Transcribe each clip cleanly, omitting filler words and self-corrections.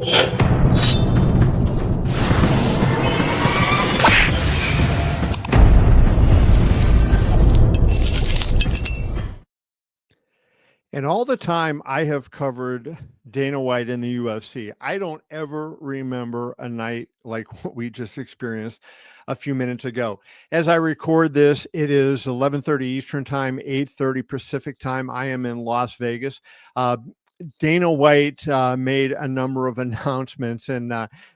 And all the time I have covered Dana White in the UFC, I don't ever remember a night like what we just experienced a few minutes ago. As I record this, it is 11:30 Eastern Time, 8:30 Pacific Time. I am in Las Vegas. Dana White made a number of announcements, and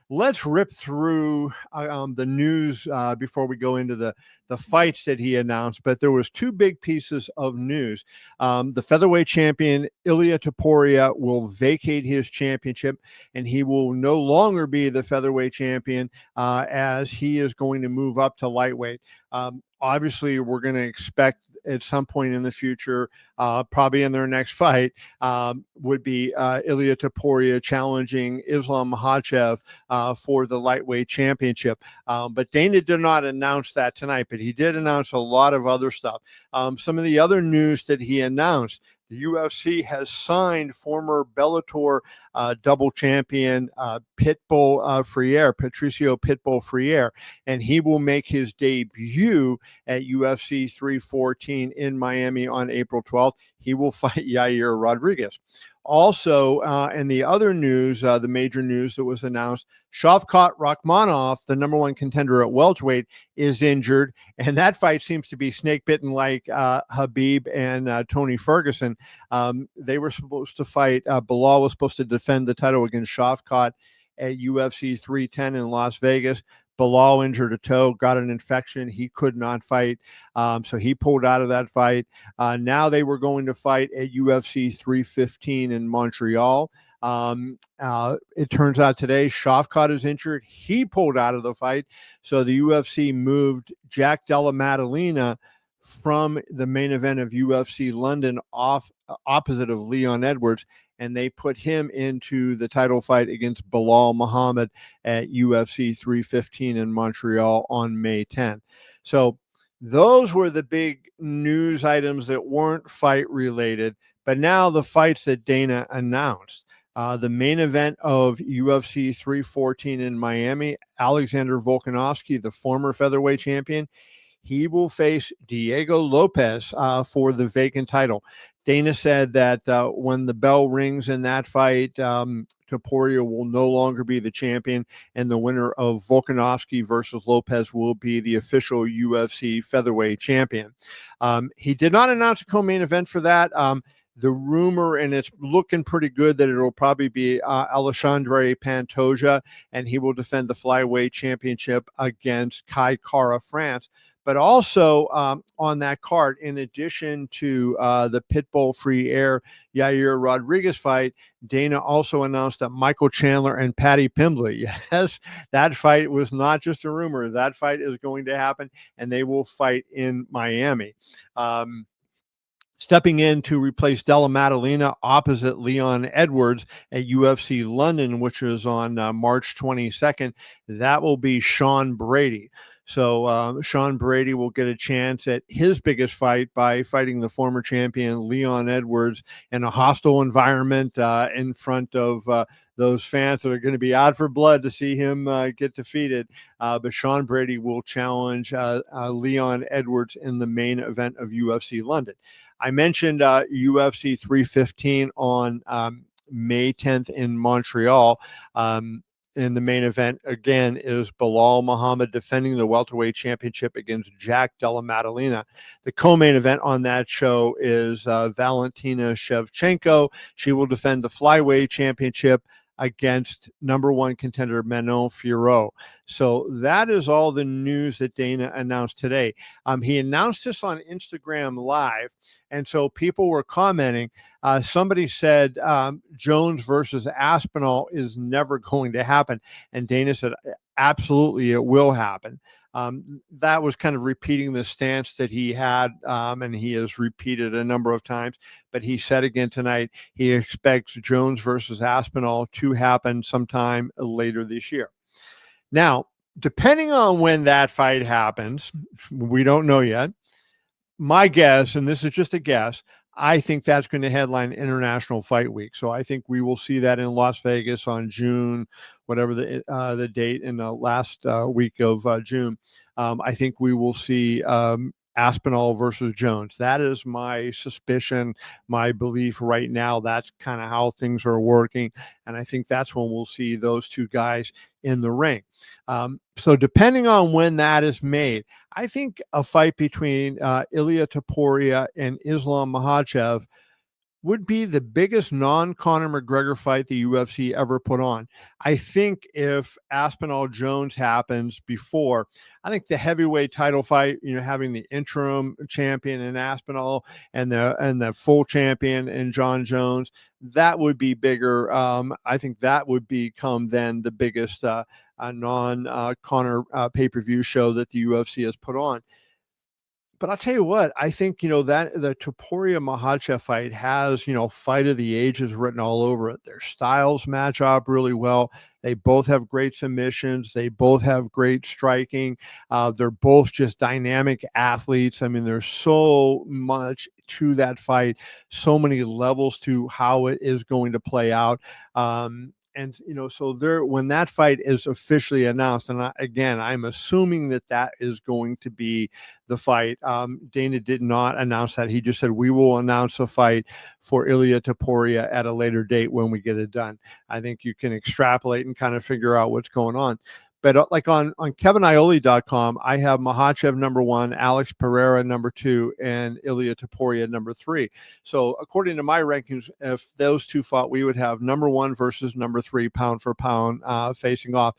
let's rip through the news before we go into the fights that he announced. But there was two big pieces of news. The featherweight champion Ilia Topuria will vacate his championship, and he will no longer be the featherweight champion as he is going to move up to lightweight. Obviously, we're going to expect at some point in the future, probably in their next fight, would be Ilia Topuria challenging Islam Makhachev for the lightweight championship. But Dana did not announce that tonight, but he did announce a lot of other stuff. Some of the other news that he announced: the UFC has signed former Bellator double champion Pitbull Freire, Patricio Pitbull Freire, and he will make his debut at UFC 314 in Miami on April 12th. He will fight Yair Rodriguez. Also, in the other news, the major news that was announced, Shavkat Rakhmonov, the number one contender at welterweight, is injured, and that fight seems to be snake bitten like Khabib and Tony Ferguson. They were supposed to fight. Bilal was supposed to defend the title against Shavkat at UFC 310 in Las Vegas. Bilal injured a toe, got an infection. He could not fight. So he pulled out of that fight. Now they were going to fight at UFC 315 in Montreal. It turns out today Shavkat is injured. He pulled out of the fight. So the UFC moved Jack Della Maddalena from the main event of UFC London opposite of Leon Edwards, and they put him into the title fight against Bilal Muhammad at UFC 315 in Montreal on May 10th. So those were the big news items that weren't fight related, but now the fights that Dana announced. The main event of UFC 314 in Miami, Alexander Volkanovski, the former featherweight champion, he will face Diego Lopes for the vacant title. Dana said that when the bell rings in that fight, Topuria will no longer be the champion, and the winner of Volkanovski versus Lopes will be the official UFC featherweight champion. He did not announce a co-main event for that. The rumor, and it's looking pretty good, that it'll probably be Alexandre Pantoja, and he will defend the flyweight championship against Kai Kara France. But also on that card, in addition to the Pitbull Freire Yair Rodriguez fight, Dana also announced that Michael Chandler and Paddy Pimblett, yes, that fight was not just a rumor. That fight is going to happen, and they will fight in Miami. Stepping in to replace Della Maddalena opposite Leon Edwards at UFC London, which is on March 22nd, that will be Sean Brady. So Sean Brady will get a chance at his biggest fight by fighting the former champion Leon Edwards in a hostile environment in front of those fans that are going to be out for blood to see him get defeated. But Sean Brady will challenge Leon Edwards in the main event of UFC London. I mentioned UFC 315 on May 10th in Montreal. In the main event, again, is Bilal Muhammad defending the welterweight championship against Jack Della Maddalena. The co-main event on that show is Valentina Shevchenko. She will defend the flyweight championship against number one contender Manon Fiorot. So that is all the news that Dana announced today. He announced this on Instagram Live, and so people were commenting. Somebody said Jones versus Aspinall is never going to happen, and Dana said absolutely it will happen. That was kind of repeating the stance that he had, and he has repeated a number of times. But he said again tonight he expects Jones versus Aspinall to happen sometime later this year. Now, depending on when that fight happens, we don't know yet. My guess, and this is just a guess, I think that's going to headline International Fight Week. So I think we will see that in Las Vegas on June, whatever the date in the last week of June. I think we will see Aspinall versus Jones. That is my suspicion, my belief right now. That's kind of how things are working. And I think that's when we'll see those two guys in the ring. So depending on when that is made, I think a fight between Ilia Topuria and Islam Makhachev would be the biggest non-Conor McGregor fight the UFC ever put on. I think if Aspinall Jones happens before, I think the heavyweight title fight, having the interim champion in Aspinall and the full champion in John Jones, that would be bigger. I think that would become then the biggest non-Conor pay-per-view show that the UFC has put on. But I'll tell you what, I think, that the Topuria Makhachev fight has, fight of the ages written all over it. Their styles match up really well. They both have great submissions. They both have great striking. They're both just dynamic athletes. I mean, there's so much to that fight, so many levels to how it is going to play out. And so when that fight is officially announced, and again, I'm assuming that is going to be the fight. Dana did not announce that. He just said, we will announce a fight for Ilia Topuria at a later date when we get it done. I think you can extrapolate and kind of figure out what's going on. But like on KevinIole.com, I have Makhachev #1, Alex Pereira #2, and Ilia Topuria #3. So according to my rankings, if those two fought, we would have #1 versus #3 pound for pound facing off.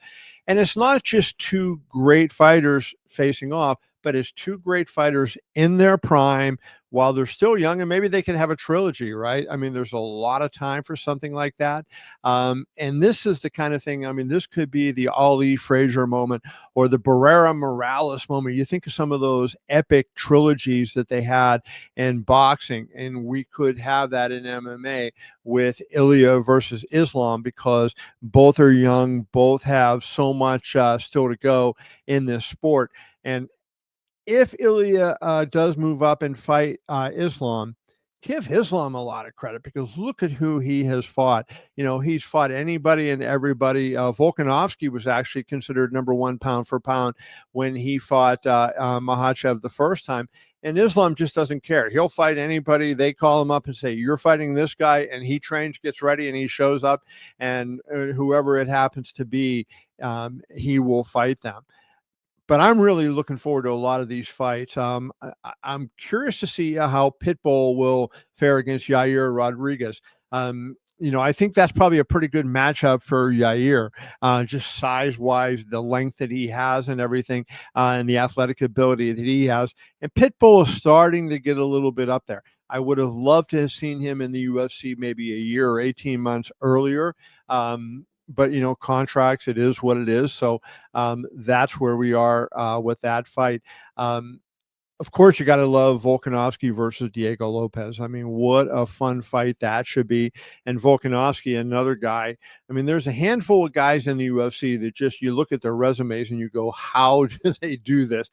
And it's not just two great fighters facing off, but it's two great fighters in their prime while they're still young, and maybe they can have a trilogy, right? I mean, there's a lot of time for something like that. And this is the kind of thing, I mean, this could be the Ali Frazier moment or the Barrera Morales moment. You think of some of those epic trilogies that they had in boxing, and we could have that in MMA with Ilia versus Islam, because both are young, both have so much still to go in this sport. And if Ilia does move up and fight Islam, give Islam a lot of credit, because look at who he has fought. He's fought anybody and everybody. Volkanovski was actually considered #1 pound for pound when he fought Makhachev the first time. And Islam just doesn't care. He'll fight anybody. They call him up and say, you're fighting this guy. And he trains, gets ready, and he shows up. And whoever it happens to be, he will fight them. But I'm really looking forward to a lot of these fights. I'm curious to see how Pitbull will fare against Yair Rodriguez. I think that's probably a pretty good matchup for Yair, just size-wise, the length that he has and everything, and the athletic ability that he has. And Pitbull is starting to get a little bit up there. I would have loved to have seen him in the UFC maybe a year or 18 months earlier. But contracts, it is what it is. So that's where we are with that fight. Of course, you got to love Volkanovski versus Diego Lopes. I mean, what a fun fight that should be. And Volkanovski, another guy. I mean, there's a handful of guys in the UFC that just, you look at their resumes and you go, how do they do this?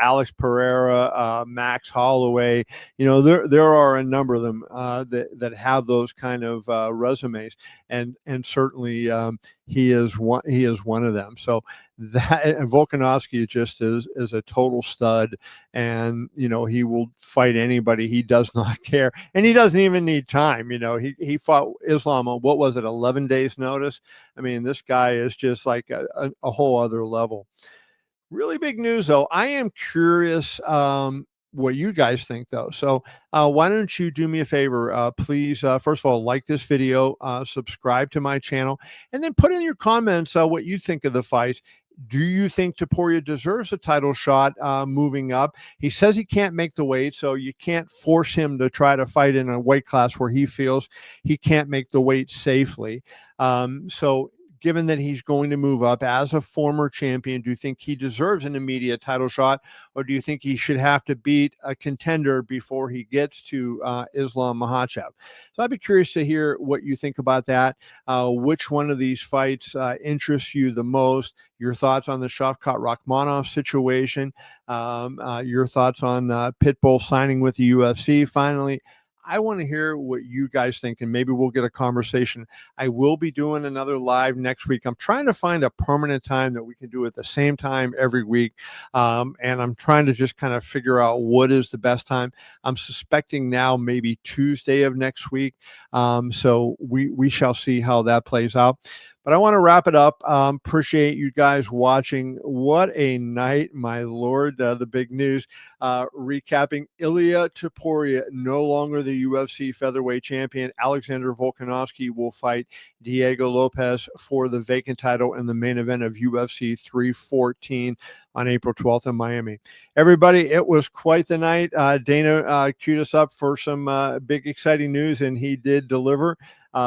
Alex Pereira, Max Holloway. There are a number of them that have those kind of resumes, and certainly he is one. He is one of them. So that, and Volkanovski just is a total stud, and he will fight anybody. He does not care, and he doesn't even need time. He fought Islam on, what was it, 11 days notice? I mean, this guy is just like a whole other level. Really big news, though. I am curious what you guys think, though. So why don't you do me a favor? Please, first of all, like this video, subscribe to my channel, and then put in your comments what you think of the fight. Do you think Topuria deserves a title shot moving up? He says he can't make the weight, so you can't force him to try to fight in a weight class where he feels he can't make the weight safely. So given that he's going to move up as a former champion, do you think he deserves an immediate title shot, or do you think he should have to beat a contender before he gets to Islam Makhachev? So I'd be curious to hear what you think about that. Which one of these fights interests you the most? Your thoughts on the Shavkat Rakhmonov situation, your thoughts on Pitbull signing with the UFC finally. I want to hear what you guys think, and maybe we'll get a conversation. I will be doing another live next week. I'm trying to find a permanent time that we can do at the same time every week. And I'm trying to just kind of figure out what is the best time. I'm suspecting now maybe Tuesday of next week. So we shall see how that plays out. But I want to wrap it up. Appreciate you guys watching. What a night, my Lord. The big news, recapping: Ilia Topuria, no longer the UFC featherweight champion. Alexander Volkanovski will fight Diego Lopes for the vacant title in the main event of UFC 314 on April 12th in Miami. Everybody, it was quite the night. Dana queued us up for some big, exciting news, and he did deliver.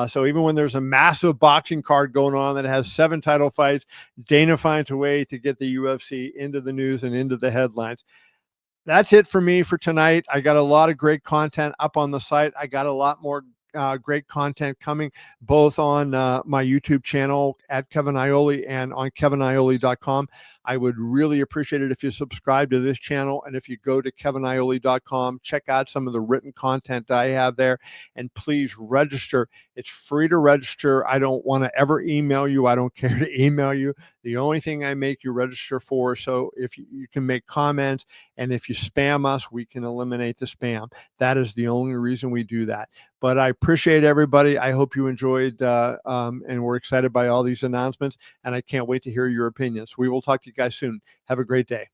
So even when there's a massive boxing card going on that has 7 title fights, Dana finds a way to get the UFC into the news and into the headlines. That's it for me for tonight. I got a lot of great content up on the site. I got a lot more great content coming both on my YouTube channel at Kevin Iole and on keviniole.com. I would really appreciate it if you subscribe to this channel, and if you go to keviniole.com, check out some of the written content I have there, and please register. It's free to register. I don't want to ever email you. I don't care to email you. The only thing I make you register for, so if you can make comments, and if you spam us, we can eliminate the spam. That is the only reason we do that. But I appreciate everybody. I hope you enjoyed and we're excited by all these announcements, and I can't wait to hear your opinions. We will talk to you guys soon. Have a great day.